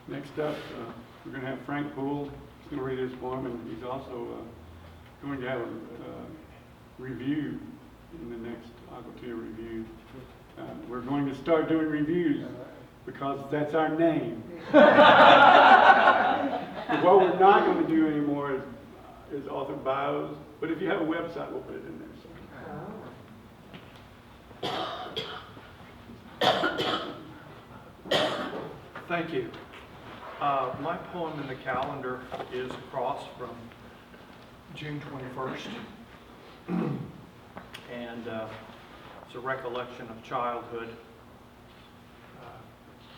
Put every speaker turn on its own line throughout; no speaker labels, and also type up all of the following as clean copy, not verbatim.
Next up, we're going to have Frank Poole. He's going to read his poem, and he's also going to have a review in the next Aquatia review. We're going to start doing reviews because that's our name. But what we're not going to do anymore is author bios, but if you have a website, we'll put it in there.
Thank you. My poem in the calendar is across from June 21st. And it's a recollection of childhood.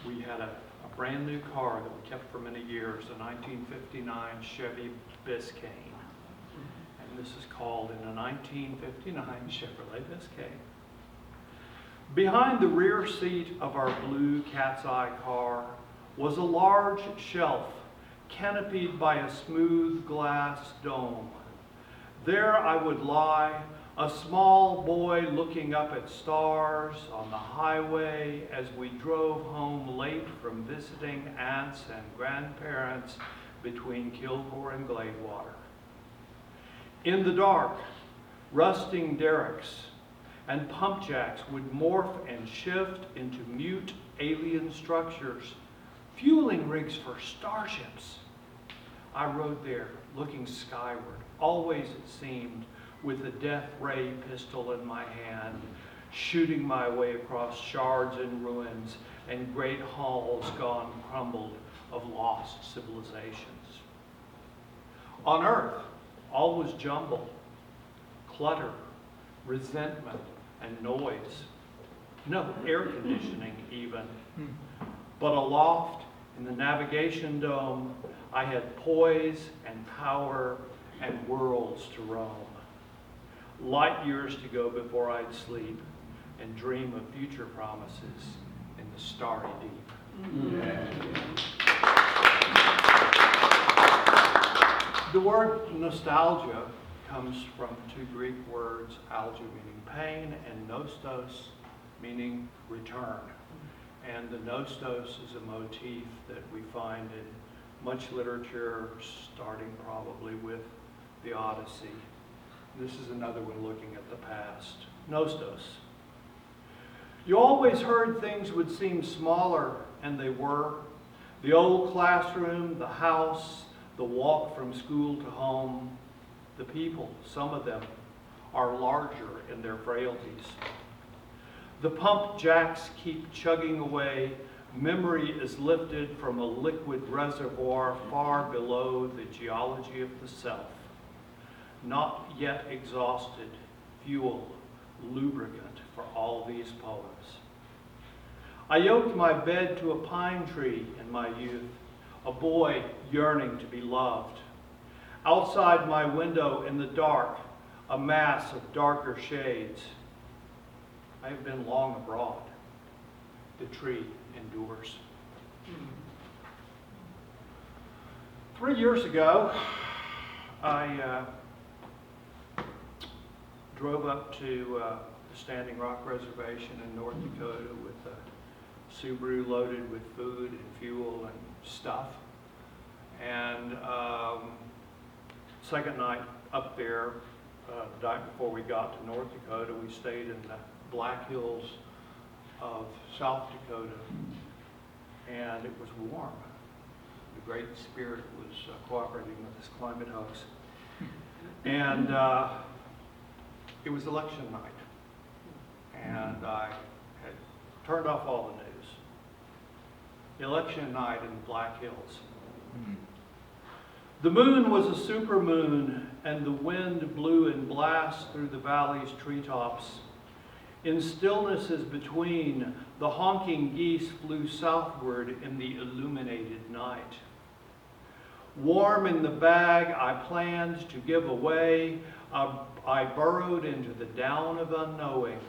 We had a brand new car that we kept for many years, a 1959 Chevy Biscayne. And this is called in a 1959 Chevrolet Biscayne. Behind the rear seat of our blue cat's eye car was a large shelf canopied by a smooth glass dome. There I would lie, a small boy looking up at stars on the highway as we drove home late from visiting aunts and grandparents between Kilgore and Gladewater. In the dark, rusting derricks and pump jacks would morph and shift into mute alien structures, fueling rigs for starships. I rode there, looking skyward, always it seemed, with a death ray pistol in my hand, shooting my way across shards and ruins and great halls gone crumbled of lost civilizations. On Earth, all was jumble, clutter, resentment, and noise. No air conditioning even. But aloft in the navigation dome, I had poise and power and worlds to roam. Light years to go before I'd sleep and dream of future promises in the starry deep. The word nostalgia comes from two Greek words, algia meaning pain and nostos meaning return. And the nostos is a motif that we find in much literature, starting probably with the Odyssey. This is another one looking at the past. Nostos. You always heard things would seem smaller, and they were. The old classroom, the house, the walk from school to home. The people, some of them, are larger in their frailties. The pump jacks keep chugging away. Memory is lifted from a liquid reservoir far below the geology of the self. Not yet exhausted, fuel, lubricant for all these poems. I yoked my bed to a pine tree in my youth, a boy yearning to be loved. Outside my window in the dark, a mass of darker shades. I have been long abroad. The tree endures. 3 years ago, I drove up to the Standing Rock Reservation in North Dakota with a Subaru loaded with food and fuel and stuff. And second night up there, the night before we got to North Dakota, we stayed in the Black Hills of South Dakota, and it was warm. The Great Spirit was cooperating with this climate hoax. And it was election night, and I had turned off all the news. Election night in the Black Hills. The moon was a super moon, and the wind blew in blasts through the valley's treetops. In stillnesses between, the honking geese flew southward in the illuminated night. Warm in the bag I planned to give away, I burrowed into the down of unknowing,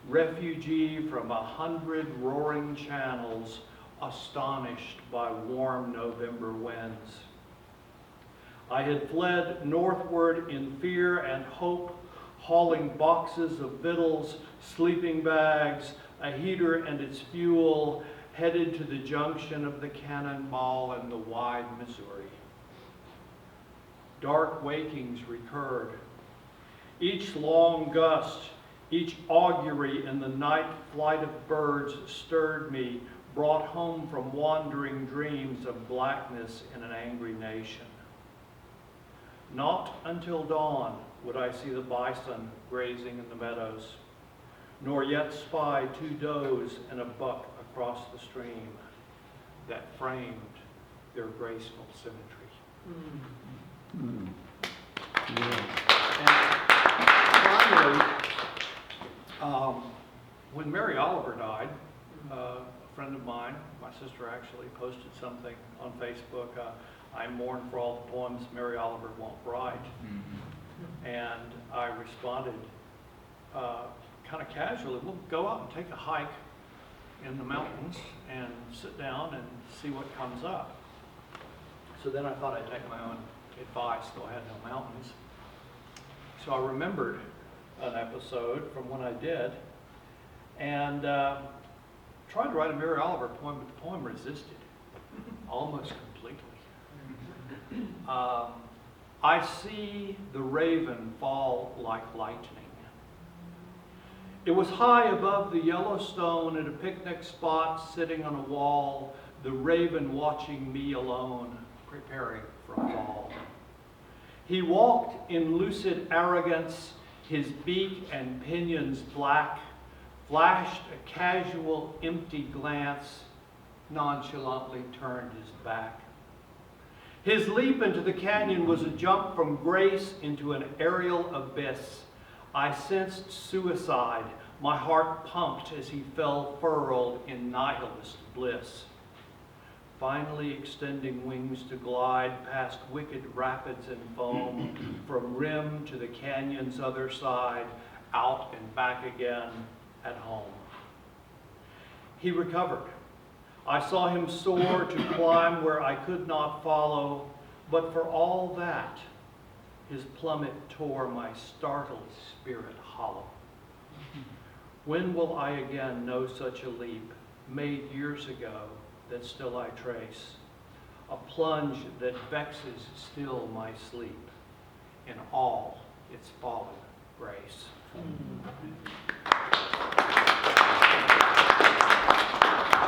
refugee from 100 roaring channels, astonished by warm November winds. I had fled northward in fear and hope, hauling boxes of victuals, sleeping bags, a heater and its fuel, headed to the junction of the Cannonball and the wide Missouri. Dark wakings recurred. Each long gust, each augury in the night flight of birds stirred me, brought home from wandering dreams of blackness in an angry nation. Not until dawn would I see the bison grazing in the meadows, nor yet spy 2 does and a buck across the stream that framed their graceful symmetry.
Mm.
And finally, when Mary Oliver died, a friend of mine, my sister actually posted something on Facebook, I mourn for all the poems Mary Oliver won't write. And I responded kind of casually, we'll go out and take a hike in the mountains and sit down and see what comes up. So then I thought I'd take my own advice, though I had no mountains. So I remembered an episode from when I did, and tried to write a Mary Oliver poem, but the poem resisted almost completely. I see the raven fall like lightning. It was high above the Yellowstone at a picnic spot, sitting on a wall, the raven watching me alone, preparing for a fall. He walked in lucid arrogance, his beak and pinions black, flashed a casual, empty glance, nonchalantly turned his back. His leap into the canyon was a jump from grace into an aerial abyss. I sensed suicide. My heart pumped as he fell furled in nihilist bliss. Finally extending wings to glide past wicked rapids and foam, from rim to the canyon's other side, out and back again at home. He recovered. I saw him soar to climb where I could not follow, but for all that, his plummet tore my startled spirit hollow. When will I again know such a leap, made years ago, that still I trace? A plunge that vexes still my sleep, in all its fallen grace.